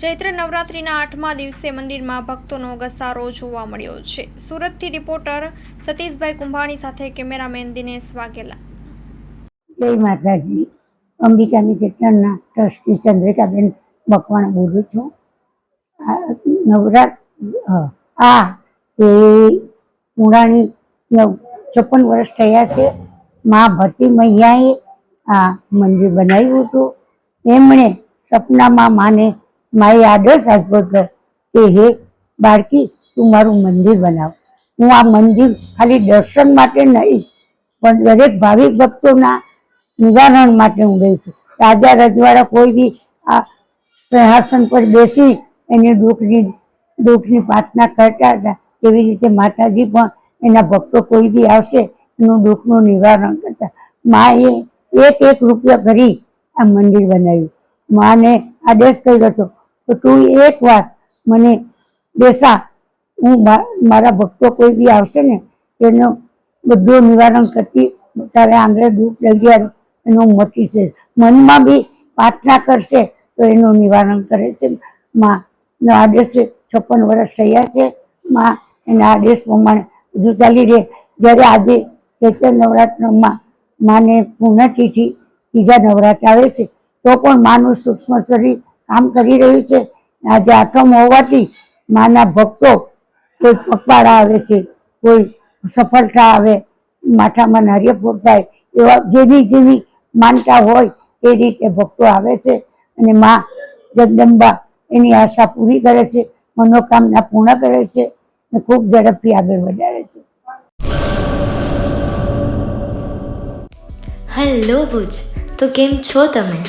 ચૈત્ર નવરાત્રિના 8મા દિવસે મંદિરમાં ભક્તોનો ઘસારો જોવા મળ્યો છે. સુરતથી રિપોર્ટર સતીશભાઈ કુંભાણી સાથે કેમેરામેન દિનેશ વાઘેલા. જય માતાજી. અંબિકાની કીર્તનના ટ્રસ્ટી ચંદ્રિકાબેન મકવાણા બોલું છું. પુરાણી 56 વર્ષ થયા છે. મા ભરતી મૈયાએ આ મંદિર બનાવ્યું હતું. એમણે સપનામાં માએ આદેશ આપ્યો હતો કે હે બાળકી, તું મારું મંદિર બનાવ. હું આ મંદિર ખાલી દર્શન માટે નહીં પણ દરેક ભાવિક ભક્તોના નિવારણ માટે હું ગઈ છું. રાજા રજવાડા કોઈ બી આ સિંહાસન પર બેસી એની દુઃખની પ્રાર્થના કરતા હતા. એવી રીતે માતાજી પણ એના ભક્તો કોઈ બી આવશે એનું દુઃખનું નિવારણ કરતા. માએ એક રૂપિયો કરી આ મંદિર બનાવ્યું. માને આદેશ કર્યો હતો કે તું એક વાર મને બેસા, હું મારા ભક્તો કોઈ બી આવશે ને એનું બધું નિવારણ કરતી, તારે આંગળે દુઃખ લઈ એનું મટી છે. મનમાં બી પ્રાર્થના કરશે તો એનું નિવારણ કરે છે. માનો આદેશ 56 વર્ષ થયા છે. મા એના આદેશ પ્રમાણે બધું ચાલી રહે. જ્યારે આજે ચૈત્ર નવરાત્રમાં માને પૂર્ણતિથિ ત્રીજા નવરાત્ર આવે છે તો પણ માનું સૂક્ષ્મ શરીર કામ કરી રહ્યું છે. આજે 8મ હોવાથી માના ભક્તો કોઈ પગપાળા આવે છે, કોઈ સફળતા આવે, માથામાં નારિયેળ થાય, એવા જેની માનતા હોય એ રીતે ભક્તો આવે છે. અને મા જગદંબા એની આશા પૂરી કરે છે, મનોકામના પૂર્ણ કરે છે અને ખૂબ ઝડપથી આગળ વધારે છે. હેલો ભુજ, તો કેમ છો તમે?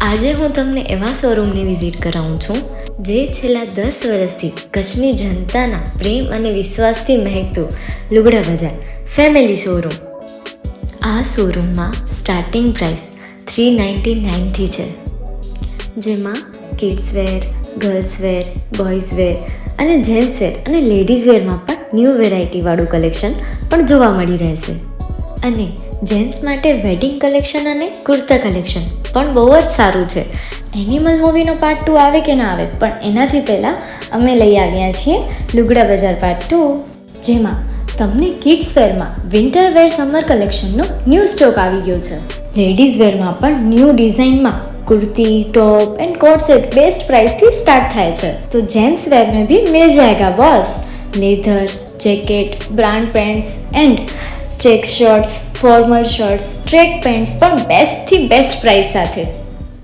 આજે હું તમને એવા શોરૂમની વિઝિટ કરાવું છું જે છેલ્લા 10 વર્ષથી કચ્છની જનતાના પ્રેમ અને વિશ્વાસથી મહેકતું લુગડા બજાર ફેમિલી શોરૂમ. આ શોરૂમમાં સ્ટાર્ટિંગ પ્રાઇસ 399થી છે, જેમાં kids wear, girls wear, boys wear અને જેન્ટ્સ વેર અને લેડીઝ વેરમાં પણ ન્યૂ વેરાયટીવાળું કલેક્શન પણ જોવા મળી રહેશે. અને જેન્ટ્સ માટે વેડિંગ કલેક્શન અને કુર્તા કલેક્શન પણ બહુ જ સારું છે. એનિમલ મૂવીનો પાર્ટ 2 આવે કે ના આવે, પણ એનાથી પહેલાં અમે લઈ આવ્યા છીએ લુગડા બજાર પાર્ટ 2, જેમાં તમને કિડ્સ વેરમાં વિન્ટર વેર સમર કલેક્શનનો ન્યૂ સ્ટોક આવી ગયો છે. લેડીઝ વેરમાં પણ ન્યૂ ડિઝાઇનમાં kurti, top and coat set best price थी स्टार्ट थाय छे. तो जेंट्स वेर में भी मिल जाएगा boss. Leather, jacket, brand pants and check shirts, formal shirts, track pants पर बेस्ट थी बेस्ट प्राइस साथे.